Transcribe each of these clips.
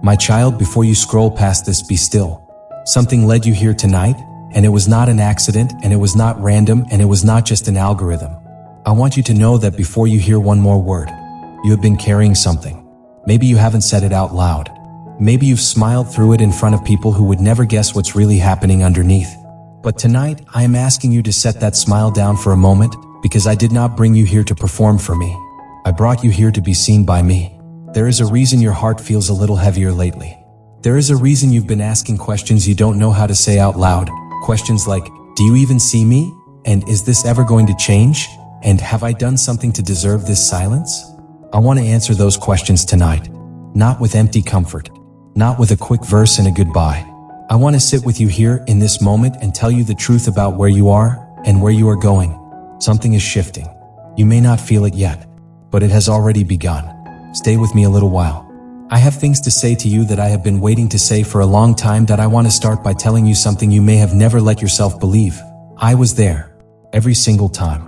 My child, before you scroll past this, be still. Something led you here tonight, and it was not an accident, and it was not random, and it was not just an algorithm. I want you to know that before you hear one more word, you have been carrying something. Maybe you haven't said it out loud. Maybe you've smiled through it in front of people who would never guess what's really happening underneath. But tonight, I am asking you to set that smile down for a moment, because I did not bring you here to perform for me. I brought you here to be seen by me. There is a reason your heart feels a little heavier lately. There is a reason you've been asking questions you don't know how to say out loud. Questions like, do you even see me? And is this ever going to change? And have I done something to deserve this silence? I want to answer those questions tonight. Not with empty comfort. Not with a quick verse and a goodbye. I want to sit with you here in this moment and tell you the truth about where you are and where you are going. Something is shifting. You may not feel it yet, but it has already begun. Stay with me a little while. I have things to say to you that I have been waiting to say for a long time. That I want to start by telling you something you may have never let yourself believe. I was there. Every single time.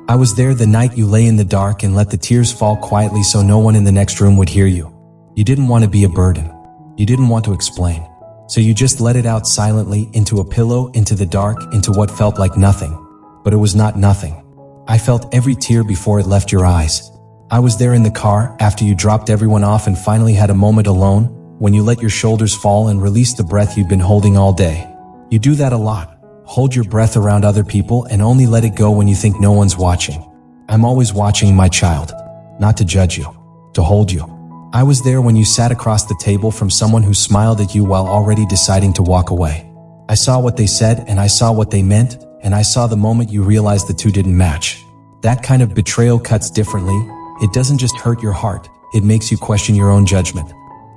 I was there the night you lay in the dark and let the tears fall quietly so no one in the next room would hear you. You didn't want to be a burden. You didn't want to explain. So you just let it out silently, into a pillow, into the dark, into what felt like nothing. But it was not nothing. I felt every tear before it left your eyes. I was there in the car, after you dropped everyone off and finally had a moment alone, when you let your shoulders fall and released the breath you'd been holding all day. You do that a lot. Hold your breath around other people and only let it go when you think no one's watching. I'm always watching, my child. Not to judge you, to hold you. I was there when you sat across the table from someone who smiled at you while already deciding to walk away. I saw what they said and I saw what they meant, and I saw the moment you realized the two didn't match. That kind of betrayal cuts differently. It doesn't just hurt your heart, it makes you question your own judgment.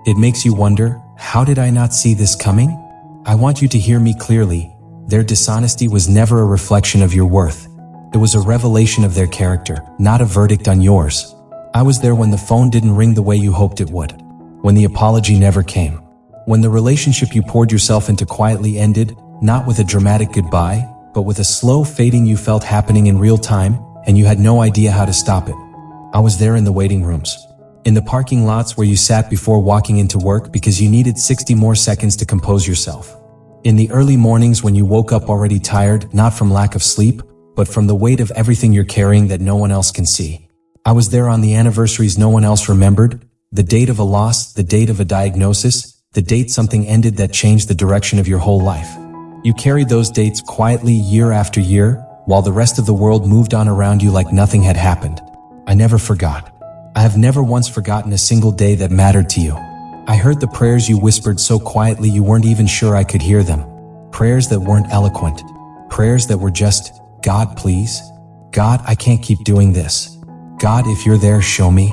It makes you wonder, how did I not see this coming? I want you to hear me clearly. Their dishonesty was never a reflection of your worth. It was a revelation of their character, not a verdict on yours. I was there when the phone didn't ring the way you hoped it would. When the apology never came. When the relationship you poured yourself into quietly ended, not with a dramatic goodbye, but with a slow fading you felt happening in real time, and you had no idea how to stop it. I was there in the waiting rooms. In the parking lots where you sat before walking into work because you needed 60 more seconds to compose yourself. In the early mornings when you woke up already tired, not from lack of sleep, but from the weight of everything you're carrying that no one else can see. I was there on the anniversaries no one else remembered, the date of a loss, the date of a diagnosis, the date something ended that changed the direction of your whole life. You carried those dates quietly year after year, while the rest of the world moved on around you like nothing had happened. I never forgot. I have never once forgotten a single day that mattered to you. I heard the prayers you whispered so quietly you weren't even sure I could hear them. Prayers that weren't eloquent. Prayers that were just, God, please. God, I can't keep doing this. God, if you're there, show me.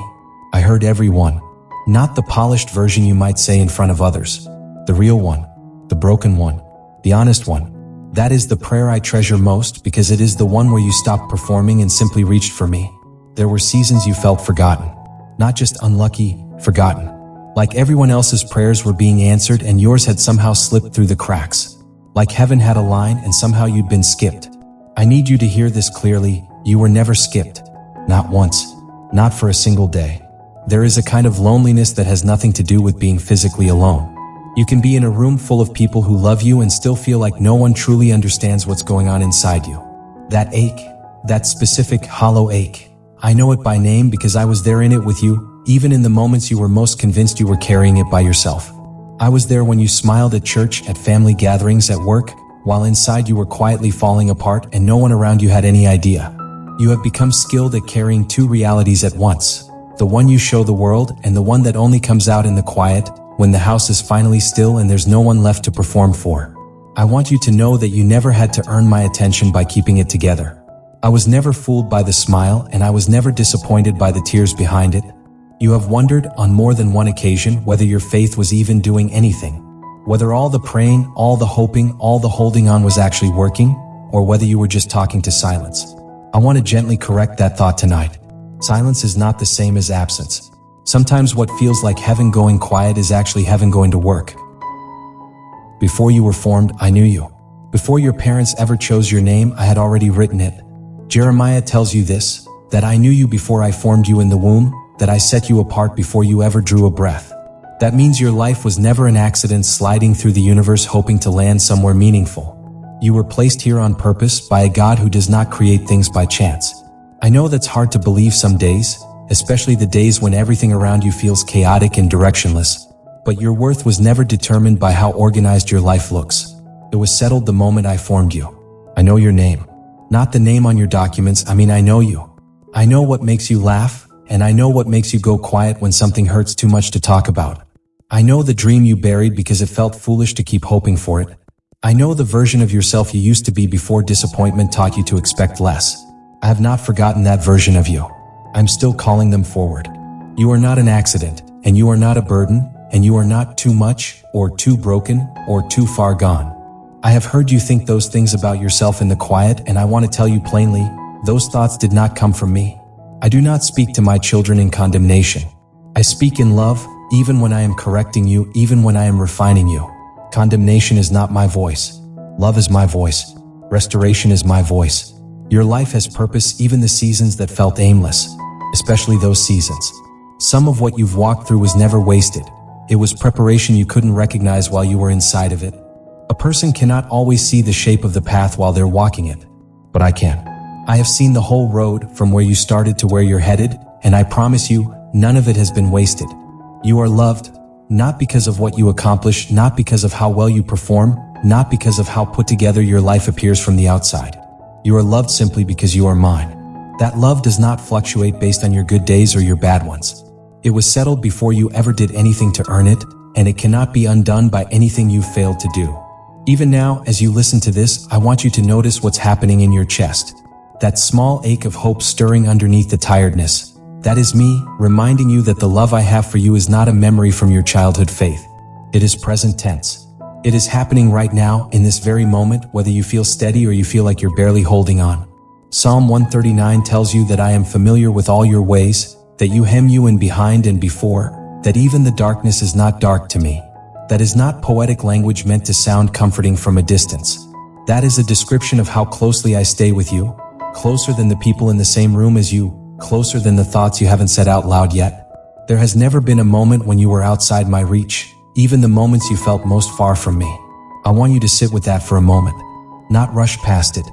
I heard every one. Not the polished version you might say in front of others. The real one. The broken one. The honest one. That is the prayer I treasure most because it is the one where you stopped performing and simply reached for me. There were seasons you felt forgotten. Not just unlucky, forgotten. Like everyone else's prayers were being answered and yours had somehow slipped through the cracks. Like heaven had a line and somehow you'd been skipped. I need you to hear this clearly. You were never skipped. Not once. Not for a single day. There is a kind of loneliness that has nothing to do with being physically alone. You can be in a room full of people who love you and still feel like no one truly understands what's going on inside you. That ache. That specific hollow ache. I know it by name because I was there in it with you, even in the moments you were most convinced you were carrying it by yourself. I was there when you smiled at church, at family gatherings, at work, while inside you were quietly falling apart and no one around you had any idea. You have become skilled at carrying two realities at once. The one you show the world and the one that only comes out in the quiet, when the house is finally still and there's no one left to perform for. I want you to know that you never had to earn my attention by keeping it together. I was never fooled by the smile and I was never disappointed by the tears behind it. You have wondered on more than one occasion whether your faith was even doing anything. Whether all the praying, all the hoping, all the holding on was actually working, or whether you were just talking to silence. I want to gently correct that thought tonight. Silence is not the same as absence. Sometimes what feels like heaven going quiet is actually heaven going to work. Before you were formed, I knew you. Before your parents ever chose your name, I had already written it. Jeremiah tells you this, that I knew you before I formed you in the womb, that I set you apart before you ever drew a breath. That means your life was never an accident sliding through the universe hoping to land somewhere meaningful. You were placed here on purpose by a God who does not create things by chance. I know that's hard to believe some days, especially the days when everything around you feels chaotic and directionless. But your worth was never determined by how organized your life looks. It was settled the moment I formed you. I know your name. Not the name on your documents, I know you. I know what makes you laugh, and I know what makes you go quiet when something hurts too much to talk about. I know the dream you buried because it felt foolish to keep hoping for it. I know the version of yourself you used to be before disappointment taught you to expect less. I have not forgotten that version of you. I'm still calling them forward. You are not an accident, and you are not a burden, and you are not too much, or too broken, or too far gone. I have heard you think those things about yourself in the quiet, and I want to tell you plainly, those thoughts did not come from me. I do not speak to my children in condemnation. I speak in love, even when I am correcting you, even when I am refining you. Condemnation is not my voice. Love is my voice. Restoration is my voice. Your life has purpose, even the seasons that felt aimless, especially those seasons. Some of what you've walked through was never wasted. It was preparation you couldn't recognize while you were inside of it. A person cannot always see the shape of the path while they're walking it, but I can. I have seen the whole road from where you started to where you're headed, and I promise you, none of it has been wasted. You are loved, not because of what you accomplish, not because of how well you perform, not because of how put together your life appears from the outside. You are loved simply because you are mine. That love does not fluctuate based on your good days or your bad ones. It was settled before you ever did anything to earn it, and it cannot be undone by anything you failed to do. Even now, as you listen to this, I want you to notice what's happening in your chest. That small ache of hope stirring underneath the tiredness. That is me, reminding you that the love I have for you is not a memory from your childhood faith. It is present tense. It is happening right now, in this very moment, whether you feel steady or you feel like you're barely holding on. Psalm 139 tells you that I am familiar with all your ways, that you hem you in behind and before, that even the darkness is not dark to me. That is not poetic language meant to sound comforting from a distance. That is a description of how closely I stay with you, closer than the people in the same room as you, closer than the thoughts you haven't said out loud yet. There has never been a moment when you were outside my reach, even the moments you felt most far from me. I want you to sit with that for a moment, not rush past it.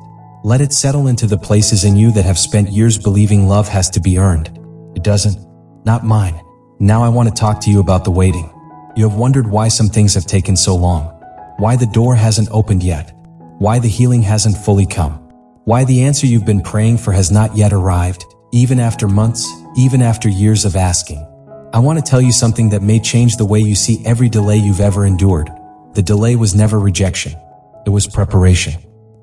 Let it settle into the places in you that have spent years believing love has to be earned. It doesn't. Not mine. Now I want to talk to you about the waiting. You have wondered why some things have taken so long. Why the door hasn't opened yet. Why the healing hasn't fully come. Why the answer you've been praying for has not yet arrived, even after months, even after years of asking. I want to tell you something that may change the way you see every delay you've ever endured. The delay was never rejection. It was preparation.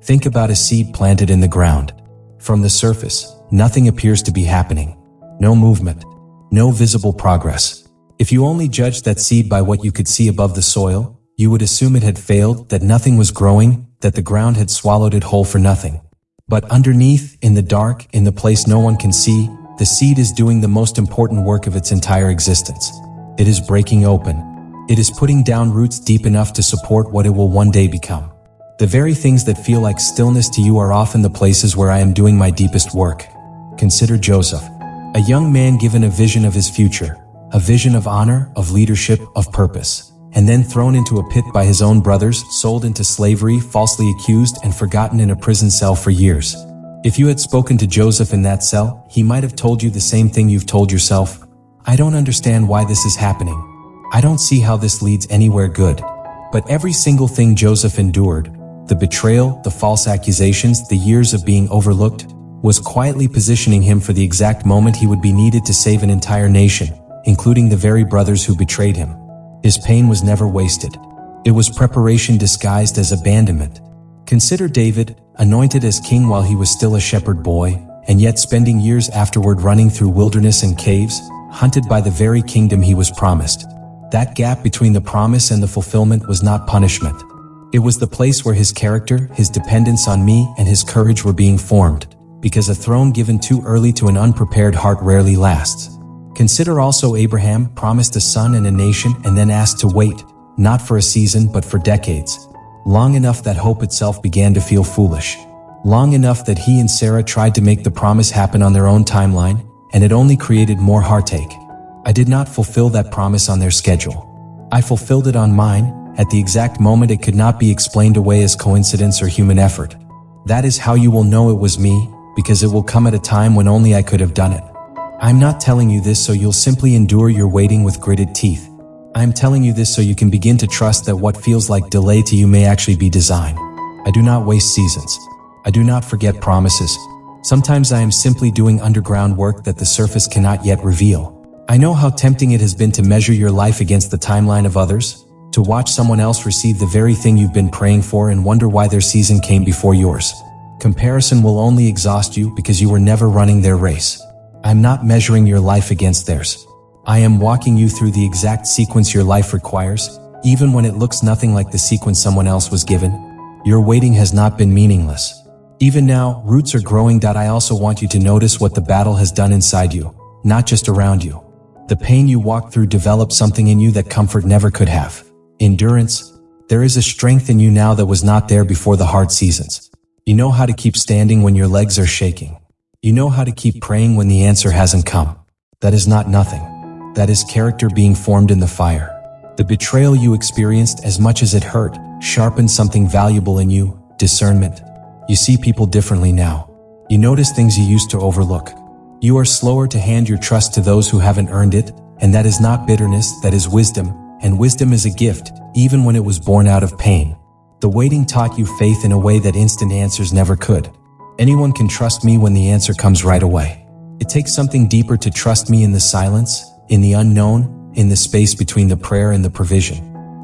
Think about a seed planted in the ground. From the surface, nothing appears to be happening. No movement. No visible progress. If you only judged that seed by what you could see above the soil, you would assume it had failed, that nothing was growing, that the ground had swallowed it whole for nothing. But underneath, in the dark, in the place no one can see, the seed is doing the most important work of its entire existence. It is breaking open. It is putting down roots deep enough to support what it will one day become. The very things that feel like stillness to you are often the places where I am doing my deepest work. Consider Joseph, a young man given a vision of his future, a vision of honor, of leadership, of purpose, and then thrown into a pit by his own brothers, sold into slavery, falsely accused, and forgotten in a prison cell for years. If you had spoken to Joseph in that cell, he might have told you the same thing you've told yourself. I don't understand why this is happening. I don't see how this leads anywhere good. But every single thing Joseph endured, the betrayal, the false accusations, the years of being overlooked, was quietly positioning him for the exact moment he would be needed to save an entire nation, including the very brothers who betrayed him. His pain was never wasted. It was preparation disguised as abandonment. Consider David, anointed as king while he was still a shepherd boy, and yet spending years afterward running through wilderness and caves, hunted by the very kingdom he was promised. That gap between the promise and the fulfillment was not punishment. It was the place where his character, his dependence on me, and his courage were being formed, because a throne given too early to an unprepared heart rarely lasts. Consider also Abraham, promised a son and a nation, and then asked to wait, not for a season but for decades. Long enough that hope itself began to feel foolish. Long enough that he and Sarah tried to make the promise happen on their own timeline, and it only created more heartache. I did not fulfill that promise on their schedule. I fulfilled it on mine, at the exact moment it could not be explained away as coincidence or human effort. That is how you will know it was me, because it will come at a time when only I could have done it. I'm not telling you this so you'll simply endure your waiting with gritted teeth. I'm telling you this so you can begin to trust that what feels like delay to you may actually be design. I do not waste seasons. I do not forget promises. Sometimes I am simply doing underground work that the surface cannot yet reveal. I know how tempting it has been to measure your life against the timeline of others, to watch someone else receive the very thing you've been praying for and wonder why their season came before yours. Comparison will only exhaust you because you were never running their race. I'm not measuring your life against theirs. I am walking you through the exact sequence your life requires, even when it looks nothing like the sequence someone else was given. Your waiting has not been meaningless. Even now, roots are growing. I also want you to notice what the battle has done inside you, not just around you. The pain you walked through developed something in you that comfort never could have. Endurance. There is a strength in you now that was not there before the hard seasons. You know how to keep standing when your legs are shaking. You know how to keep praying when the answer hasn't come. That is not nothing. That is character being formed in the fire. The betrayal you experienced, as much as it hurt, sharpened something valuable in you, discernment. You see people differently now. You notice things you used to overlook. You are slower to hand your trust to those who haven't earned it, and that is not bitterness, that is wisdom, and wisdom is a gift, even when it was born out of pain. The waiting taught you faith in a way that instant answers never could. Anyone can trust me when the answer comes right away. It takes something deeper to trust me in the silence, in the unknown, in the space between the prayer and the provision.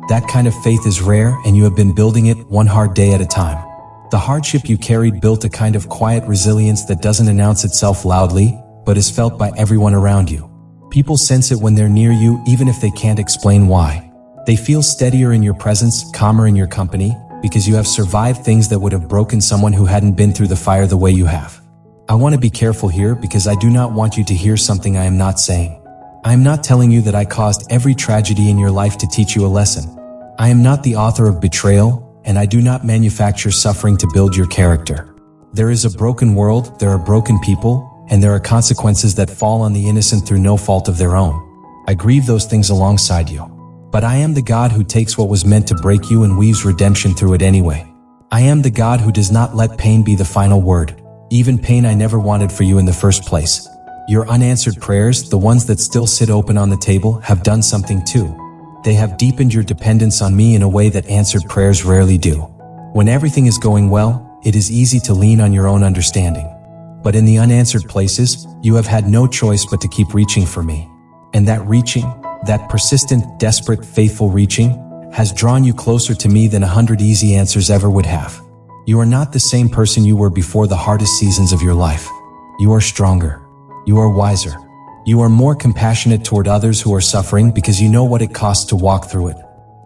That kind of faith is rare, and you have been building it one hard day at a time. The hardship you carried built a kind of quiet resilience that doesn't announce itself loudly, but is felt by everyone around you. People sense it when they're near you, even if they can't explain why. They feel steadier in your presence, calmer in your company, because you have survived things that would have broken someone who hadn't been through the fire the way you have. I want to be careful here because I do not want you to hear something I am not saying. I am not telling you that I caused every tragedy in your life to teach you a lesson. I am not the author of betrayal, and I do not manufacture suffering to build your character. There is a broken world, there are broken people, and there are consequences that fall on the innocent through no fault of their own. I grieve those things alongside you. But I am the God who takes what was meant to break you and weaves redemption through it anyway. I am the God who does not let pain be the final word, even pain I never wanted for you in the first place. Your unanswered prayers, the ones that still sit open on the table, have done something too. They have deepened your dependence on me in a way that answered prayers rarely do. When everything is going well, it is easy to lean on your own understanding. But in the unanswered places, you have had no choice but to keep reaching for me. And that reaching, that persistent, desperate, faithful reaching, has drawn you closer to me than 100 easy answers ever would have. You are not the same person you were before the hardest seasons of your life. You are stronger. You are wiser. You are more compassionate toward others who are suffering because you know what it costs to walk through it.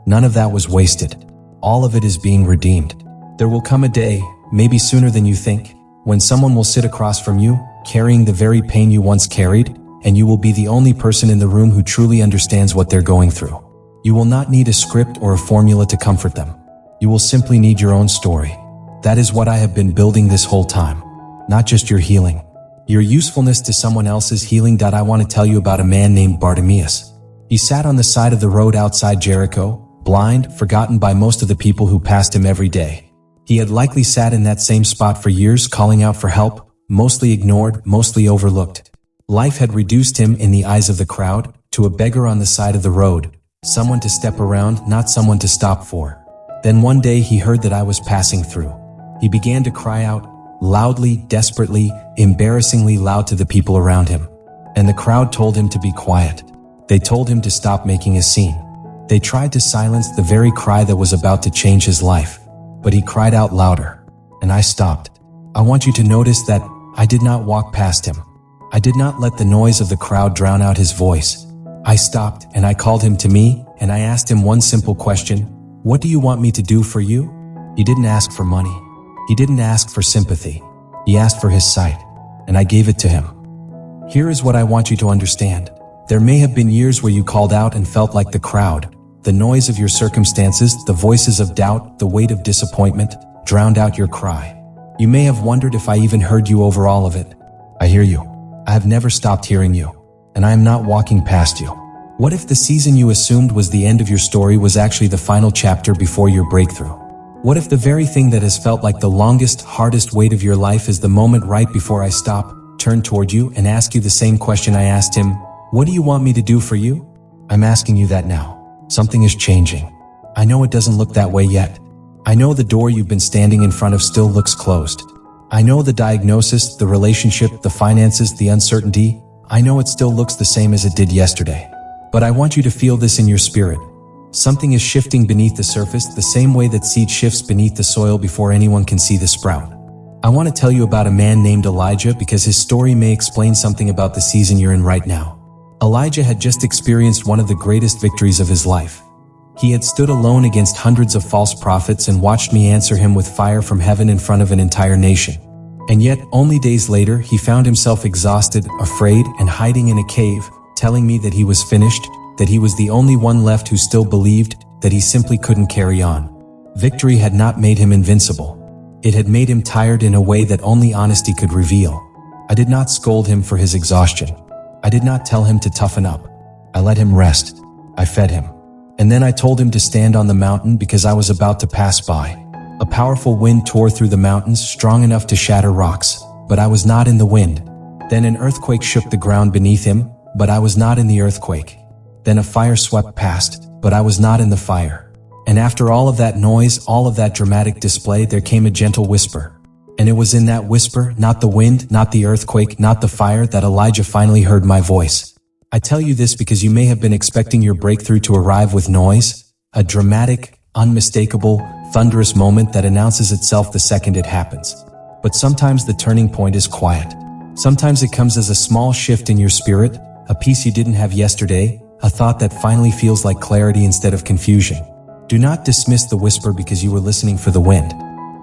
None of that was wasted. All of it is being redeemed. There will come a day, maybe sooner than you think, when someone will sit across from you, carrying the very pain you once carried, and you will be the only person in the room who truly understands what they're going through. You will not need a script or a formula to comfort them. You will simply need your own story. That is what I have been building this whole time. Not just your healing. Your usefulness to someone else's healing. I want to tell you about a man named Bartimaeus. He sat on the side of the road outside Jericho, blind, forgotten by most of the people who passed him every day. He had likely sat in that same spot for years, calling out for help, mostly ignored, mostly overlooked. Life had reduced him, in the eyes of the crowd, to a beggar on the side of the road, someone to step around, not someone to stop for. Then one day he heard that I was passing through. He began to cry out, loudly, desperately, embarrassingly loud to the people around him. And the crowd told him to be quiet. They told him to stop making a scene. They tried to silence the very cry that was about to change his life. But he cried out louder, and I stopped. I want you to notice that I did not walk past him. I did not let the noise of the crowd drown out his voice. I stopped, and I called him to me, and I asked him one simple question: what do you want me to do for you? He didn't ask for money. He didn't ask for sympathy. He asked for his sight, and I gave it to him. Here is what I want you to understand. There may have been years where you called out and felt like the crowd. The noise of your circumstances, the voices of doubt, the weight of disappointment, drowned out your cry. You may have wondered if I even heard you over all of it. I hear you. I have never stopped hearing you. And I am not walking past you. What if the season you assumed was the end of your story was actually the final chapter before your breakthrough? What if the very thing that has felt like the longest, hardest wait of your life is the moment right before I stop, turn toward you, and ask you the same question I asked him? What do you want me to do for you? I'm asking you that now. Something is changing. I know it doesn't look that way yet. I know the door you've been standing in front of still looks closed. I know the diagnosis, the relationship, the finances, the uncertainty. I know it still looks the same as it did yesterday. But I want you to feel this in your spirit. Something is shifting beneath the surface, the same way that seed shifts beneath the soil before anyone can see the sprout. I want to tell you about a man named Elijah because his story may explain something about the season you're in right now. Elijah had just experienced one of the greatest victories of his life. He had stood alone against hundreds of false prophets and watched me answer him with fire from heaven in front of an entire nation. And yet, only days later, he found himself exhausted, afraid, and hiding in a cave, telling me that he was finished, that he was the only one left who still believed, that he simply couldn't carry on. Victory had not made him invincible. It had made him tired in a way that only honesty could reveal. I did not scold him for his exhaustion. I did not tell him to toughen up. I let him rest. I fed him. And then I told him to stand on the mountain because I was about to pass by. A powerful wind tore through the mountains, strong enough to shatter rocks, but I was not in the wind. Then an earthquake shook the ground beneath him, but I was not in the earthquake. Then a fire swept past, but I was not in the fire. And after all of that noise, all of that dramatic display, there came a gentle whisper. And it was in that whisper, not the wind, not the earthquake, not the fire, that Elijah finally heard my voice. I tell you this because you may have been expecting your breakthrough to arrive with noise, a dramatic, unmistakable, thunderous moment that announces itself the second it happens. But sometimes the turning point is quiet. Sometimes it comes as a small shift in your spirit, a peace you didn't have yesterday, a thought that finally feels like clarity instead of confusion. Do not dismiss the whisper because you were listening for the wind.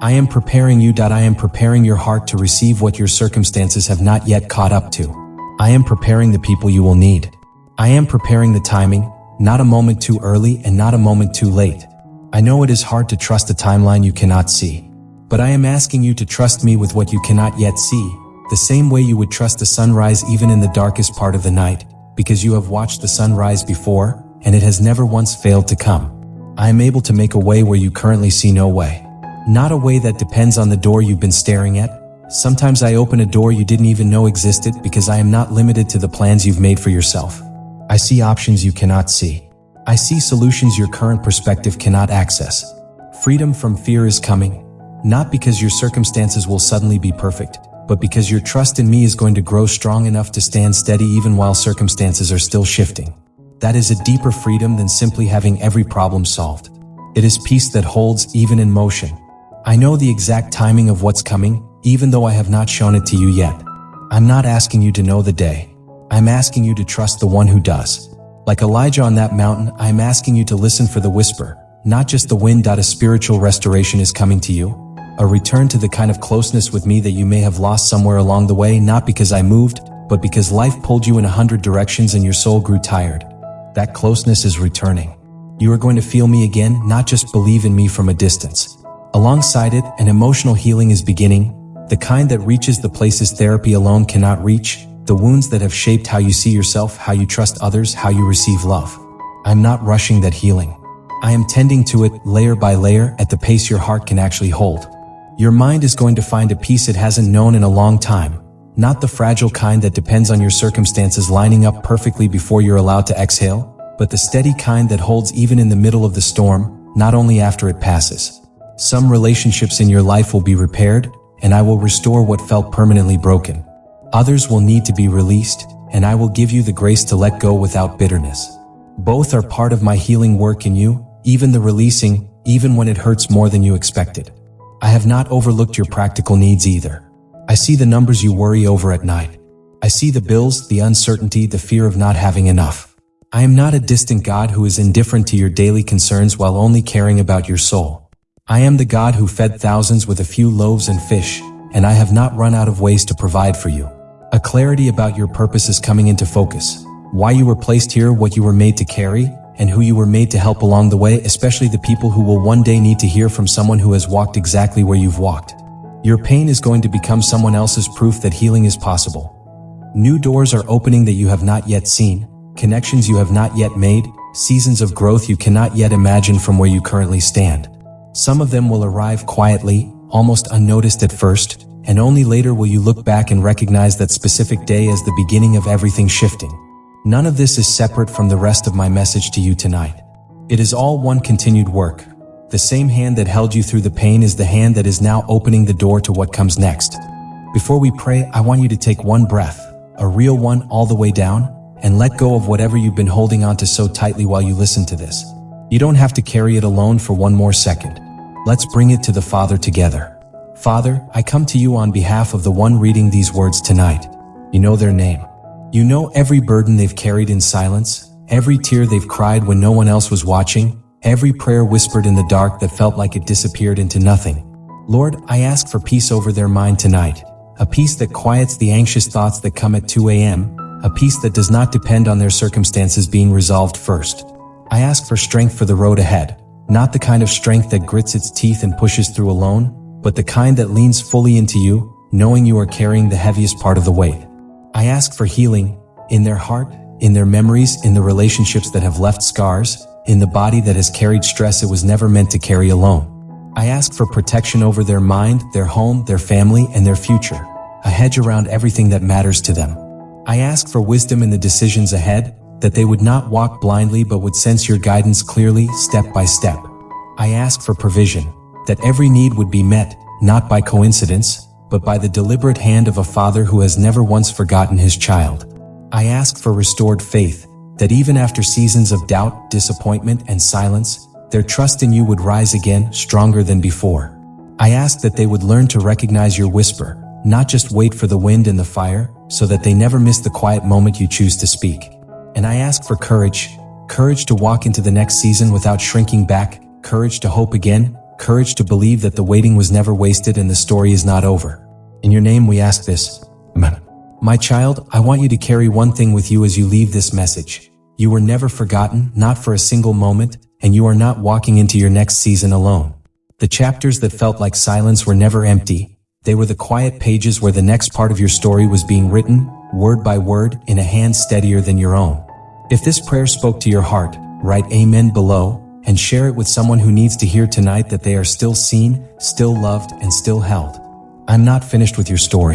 I am preparing you. I am preparing your heart to receive what your circumstances have not yet caught up to. I am preparing the people you will need. I am preparing the timing, not a moment too early and not a moment too late. I know it is hard to trust a timeline you cannot see, but I am asking you to trust me with what you cannot yet see, the same way you would trust the sunrise even in the darkest part of the night, because you have watched the sunrise before, and it has never once failed to come. I am able to make a way where you currently see no way. Not a way that depends on the door you've been staring at. Sometimes I open a door you didn't even know existed because I am not limited to the plans you've made for yourself. I see options you cannot see. I see solutions your current perspective cannot access. Freedom from fear is coming, not because your circumstances will suddenly be perfect, but because your trust in me is going to grow strong enough to stand steady even while circumstances are still shifting. That is a deeper freedom than simply having every problem solved. It is peace that holds even in motion. I know the exact timing of what's coming, even though I have not shown it to you yet. I'm not asking you to know the day. I'm asking you to trust the one who does. Like Elijah on that mountain, I'm asking you to listen for the whisper, not just the wind. A spiritual restoration is coming to you. A return to the kind of closeness with me that you may have lost somewhere along the way, not because I moved, but because life pulled you in 100 directions and your soul grew tired. That closeness is returning. You are going to feel me again, not just believe in me from a distance. Alongside it, an emotional healing is beginning, the kind that reaches the places therapy alone cannot reach, the wounds that have shaped how you see yourself, how you trust others, how you receive love. I'm not rushing that healing. I am tending to it layer by layer at the pace your heart can actually hold. Your mind is going to find a peace it hasn't known in a long time, not the fragile kind that depends on your circumstances lining up perfectly before you're allowed to exhale, but the steady kind that holds even in the middle of the storm, not only after it passes. Some relationships in your life will be repaired, and I will restore what felt permanently broken. Others will need to be released, and I will give you the grace to let go without bitterness. Both are part of my healing work in you, even the releasing, even when it hurts more than you expected. I have not overlooked your practical needs either. I see the numbers you worry over at night. I see the bills, the uncertainty, the fear of not having enough. I am not a distant God who is indifferent to your daily concerns while only caring about your soul. I am the God who fed thousands with a few loaves and fish, and I have not run out of ways to provide for you. A clarity about your purpose is coming into focus. Why you were placed here, what you were made to carry, and who you were made to help along the way, especially the people who will one day need to hear from someone who has walked exactly where you've walked. Your pain is going to become someone else's proof that healing is possible. New doors are opening that you have not yet seen, connections you have not yet made, seasons of growth you cannot yet imagine from where you currently stand. Some of them will arrive quietly, almost unnoticed at first, and only later will you look back and recognize that specific day as the beginning of everything shifting. None of this is separate from the rest of my message to you tonight. It is all one continued work. The same hand that held you through the pain is the hand that is now opening the door to what comes next. Before we pray, I want you to take one breath, a real one all the way down, and let go of whatever you've been holding on to so tightly while you listen to this. You don't have to carry it alone for one more second. Let's bring it to the Father together. Father, I come to you on behalf of the one reading these words tonight. You know their name. You know every burden they've carried in silence, every tear they've cried when no one else was watching, every prayer whispered in the dark that felt like it disappeared into nothing. Lord, I ask for peace over their mind tonight, a peace that quiets the anxious thoughts that come at 2 a.m., a peace that does not depend on their circumstances being resolved first. I ask for strength for the road ahead, not the kind of strength that grits its teeth and pushes through alone, but the kind that leans fully into you, knowing you are carrying the heaviest part of the weight. I ask for healing, in their heart, in their memories, in the relationships that have left scars, in the body that has carried stress it was never meant to carry alone. I ask for protection over their mind, their home, their family, and their future, a hedge around everything that matters to them. I ask for wisdom in the decisions ahead, that they would not walk blindly but would sense your guidance clearly, step by step. I ask for provision, that every need would be met, not by coincidence, but by the deliberate hand of a father who has never once forgotten his child. I ask for restored faith, that even after seasons of doubt, disappointment, and silence, their trust in you would rise again, stronger than before. I ask that they would learn to recognize your whisper, not just wait for the wind and the fire, so that they never miss the quiet moment you choose to speak. And I ask for courage to walk into the next season without shrinking back, courage to hope again, courage to believe that the waiting was never wasted and the story is not over. In your name we ask this. Amen. My child, I want you to carry one thing with you as you leave this message. You were never forgotten, not for a single moment, and you are not walking into your next season alone. The chapters that felt like silence were never empty. They were the quiet pages where the next part of your story was being written, word by word, in a hand steadier than your own. If this prayer spoke to your heart, write Amen below, and share it with someone who needs to hear tonight that they are still seen, still loved, and still held. I'm not finished with your story.